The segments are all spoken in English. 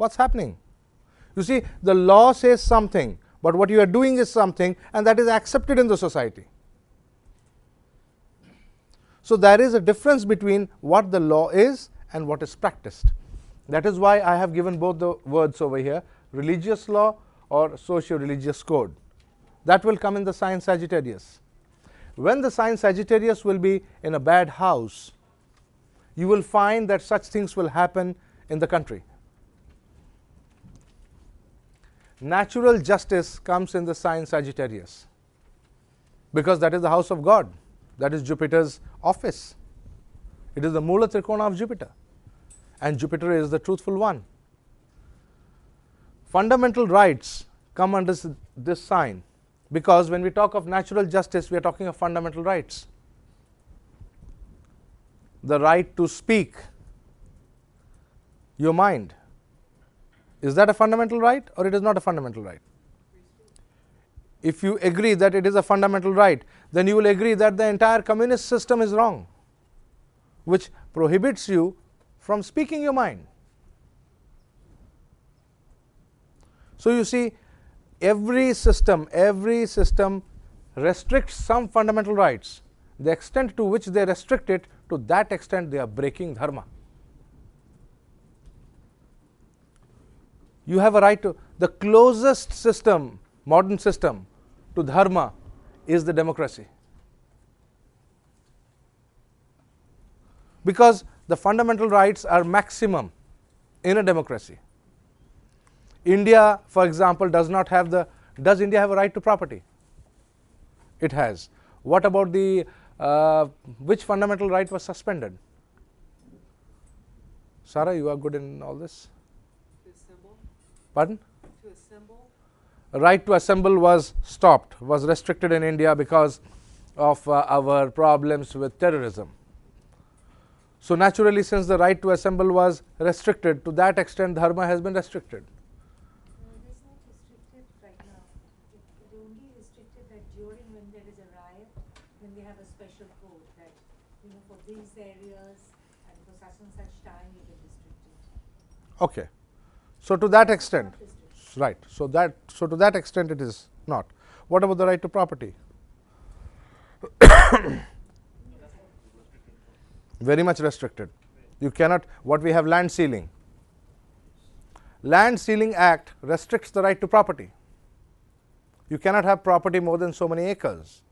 What's happening? You see, the law says something, but what you are doing is something, and that is accepted in the society. So there is a difference between what the law is and what is practiced. That is why I have given both the words over here, religious law or socio-religious code. That will come in the sign Sagittarius. When the sign Sagittarius will be in a bad house, you will find that such things will happen in the country. Natural justice comes in the sign Sagittarius, because that is the house of God. That is Jupiter's office. It is the Mula Trikona of Jupiter, and Jupiter is the truthful one. Fundamental rights come under this sign, because when we talk of natural justice, we are talking of fundamental rights. The right to speak your mind. Is that a fundamental right, or it is not a fundamental right? If you agree that it is a fundamental right, then you will agree that the entire communist system is wrong, which prohibits you from speaking your mind. So you see, every system restricts some fundamental rights. The extent to which they restrict it, to that extent they are breaking dharma. You have a right to, the closest system, modern system, to dharma is the democracy. Because the fundamental rights are maximum in a democracy. India, for example, does not have the, does India have a right to property? It has. What about the, which fundamental right was suspended? Sarah, you are good in all this? To assemble. Pardon? To assemble. Right to assemble was stopped, was restricted in India because of our problems with terrorism. So naturally, since the right to assemble was restricted, to that extent dharma has been restricted. It is not restricted right now. It only restricted that during when there is a riot, then they have a special code that, for these areas and for such and such time you get restricted. Okay. So to that extent, Not restricted. right. So to that extent it is not. What about the right to property? Very much restricted. You cannot, what we have, land ceiling. Land Ceiling Act restricts the right to property. You cannot have property more than so many acres.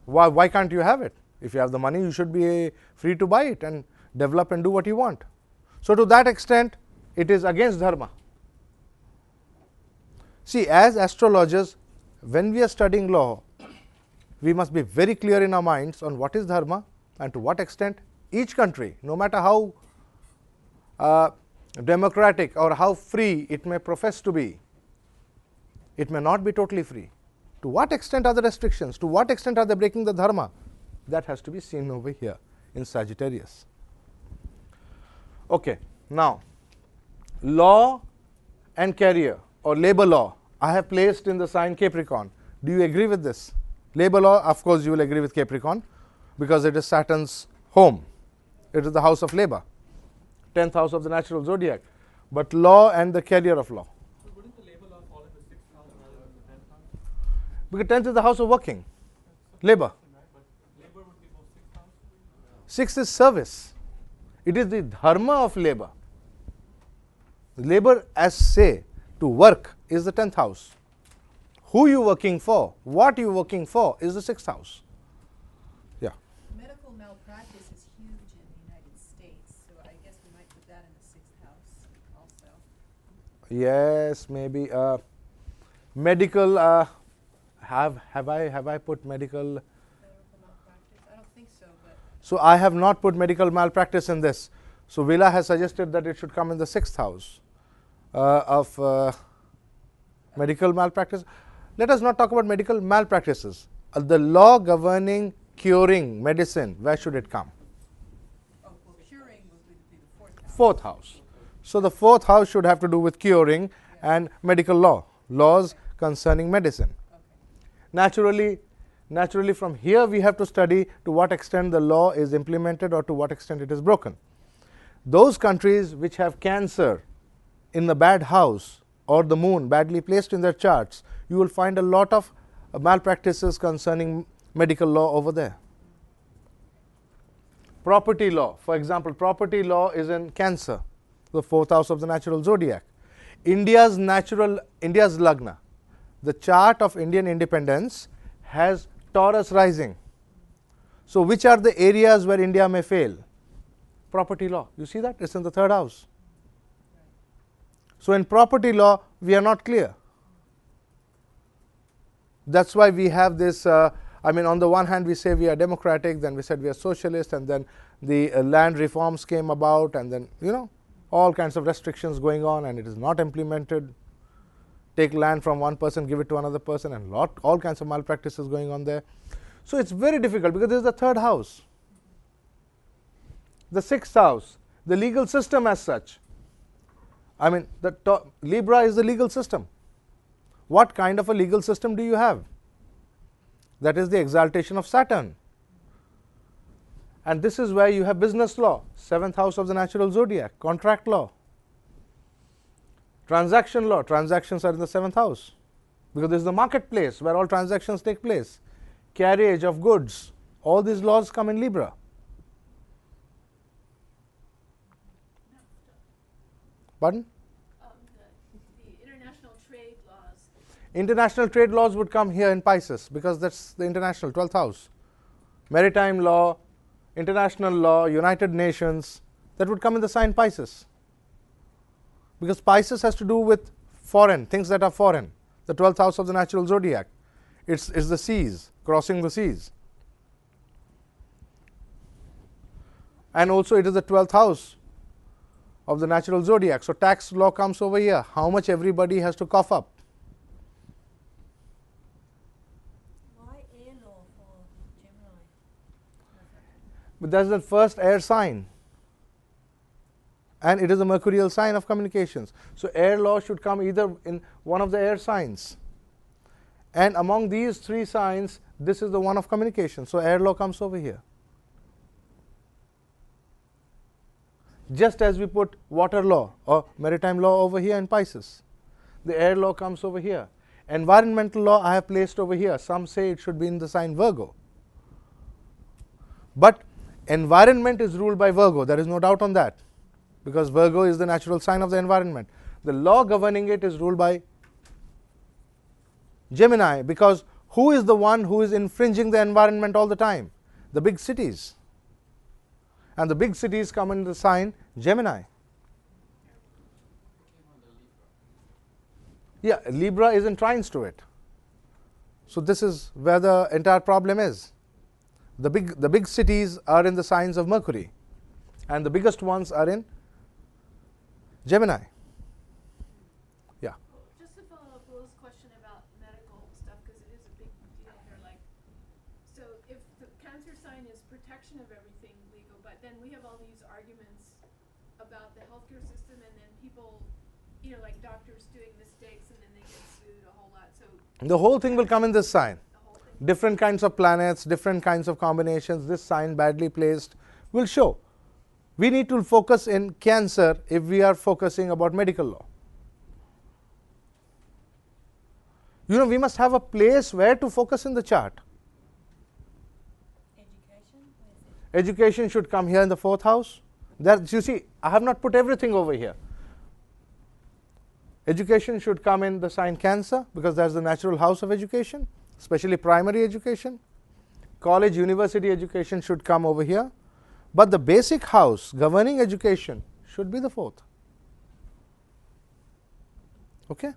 Why can't you have it? If you have the money, you should be free to buy it and develop and do what you want. So to that extent, it is against dharma. See, as astrologers, when we are studying law, we must be very clear in our minds on what is dharma and to what extent each country, no matter how democratic or how free it may profess to be, it may not be totally free. To what extent are the restrictions? To what extent are they breaking the dharma? That has to be seen over here in Sagittarius. Okay, now law and career or labor law I have placed in the sign Capricorn. Do you agree with this? Labor law, of course you will agree with Capricorn, because it is Saturn's home. It is the house of labor, 10th house of the natural zodiac. But law and the career of law. So wouldn't the labor law fall in the 6th house rather than the 10th house? Because 10th is the house of working, labor. Right, but labor would be more 6th house? 6th is service. It is the dharma of labor. Labor, as say, to work is the 10th house. Who you working for, what you working for is the 6th house. Yeah. Medical malpractice is huge in the United States, so I guess we might put that in the 6th house also. Yes, maybe medical. Have I put medical? Medical malpractice? I don't think so, but So I have not put medical malpractice in this. So Vila has suggested that it should come in the 6th house of medical malpractice. Let us not talk about medical malpractices. The law governing curing medicine, where should it come? well, curing would be the 4th house. 4th house. So the 4th house should have to do with curing and medical law, laws concerning medicine. Okay. Naturally from here we have to study to what extent the law is implemented or to what extent it is broken. Those countries which have Cancer in the bad house or the moon badly placed in their charts, you will find a lot of malpractices concerning medical law over there. Property law, for example, property law is in Cancer, the 4th house of the natural zodiac. India's Lagna, the chart of Indian independence has Taurus rising. So which are the areas where India may fail? Property law. You see that? It's in the 3rd house. So in property law, we are not clear. That's why we have this, on the one hand we say we are democratic, then we said we are socialist, and then the land reforms came about, and then, all kinds of restrictions going on, and it is not implemented. Take land from one person, give it to another person, and all kinds of malpractices going on there. So it's very difficult because this is the 3rd house. The 6th house, the legal system as such. Libra is the legal system. What kind of a legal system do you have? That is the exaltation of Saturn. And this is where you have business law, 7th house of the natural zodiac, contract law. Transaction law, transactions are in the 7th house because this is the marketplace where all transactions take place. Carriage of goods, all these laws come in Libra. Pardon? The international trade laws. International trade laws would come here in Pisces because that's the international 12th house. Maritime law, international law, United Nations, that would come in the sign Pisces. Because Pisces has to do with foreign, things that are foreign. The 12th house of the natural zodiac. It's the seas, crossing the seas. And also it is the 12th house of the natural zodiac. So tax law comes over here. How much everybody has to cough up. Why air law for Gemini? But that's the first air sign. And it is a mercurial sign of communications. So air law should come either in one of the air signs. And among these 3 signs, this is the one of communication. So air law comes over here. Just as we put water law or maritime law over here in Pisces, the air law comes over here. Environmental law I have placed over here. Some say it should be in the sign Virgo. But environment is ruled by Virgo. There is no doubt on that, because Virgo is the natural sign of the environment. The law governing it is ruled by Gemini, because who is the one who is infringing the environment all the time? The big cities. And the big cities come in the sign Gemini. Yeah, Libra is in trines to it. So this is where the entire problem is. The big cities are in the signs of Mercury, and the biggest ones are in Gemini. Yeah. Just to follow up Will's question about medical stuff, because it is a big deal here. So if the Cancer sign is protection of everything legal, but then we have all these arguments about the healthcare system, and then people, like doctors doing mistakes, and then they get sued a whole lot. So The whole thing will come in this sign. the whole thing. Different kinds of planets, different kinds of combinations. This sign badly placed will show. We need to focus in Cancer if we are focusing about medical law. We must have a place where to focus in the chart. Education? Where is it? Education should come here in the 4th house. You see, I have not put everything over here. Education should come in the sign Cancer, because that's the natural house of education, especially primary education. College, university education should come over here. But the basic house governing education should be the 4th. Okay?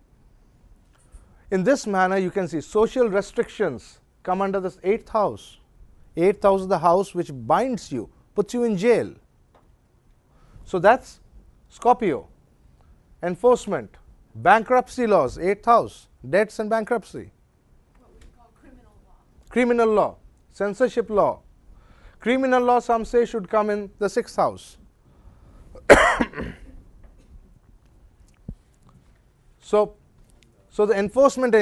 In this manner, you can see social restrictions come under this 8th house. 8th house is the house which binds you, puts you in jail. So that's Scorpio. Enforcement, bankruptcy laws, 8th house, debts and bankruptcy. What we call criminal law. Criminal law, censorship law. Criminal law, some say, should come in the 6th house. So the enforcement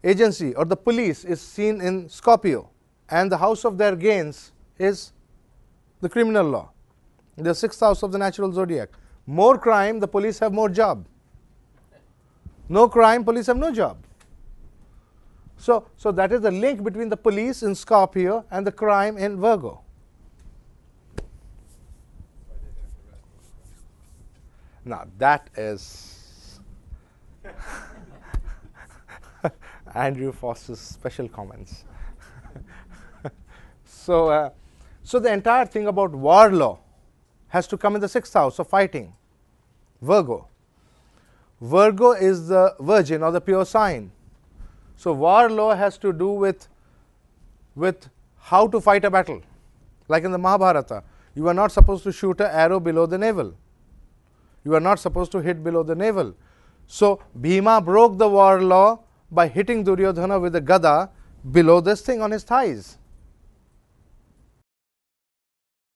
agency or the police is seen in Scorpio, and the house of their gains is the criminal law. The sixth house of the natural zodiac. More crime, the police have more job. No crime, police have no job. So that is the link between the police in Scorpio and the crime in Virgo. Now that is Andrew Foster's special comments. So the entire thing about war law has to come in the sixth house of fighting, Virgo. Virgo is the virgin or the pure sign. So war law has to do with how to fight a battle. Like in the Mahabharata, you are not supposed to shoot an arrow below the navel. You are not supposed to hit below the navel. So Bhima broke the war law by hitting Duryodhana with a gada below this thing on his thighs.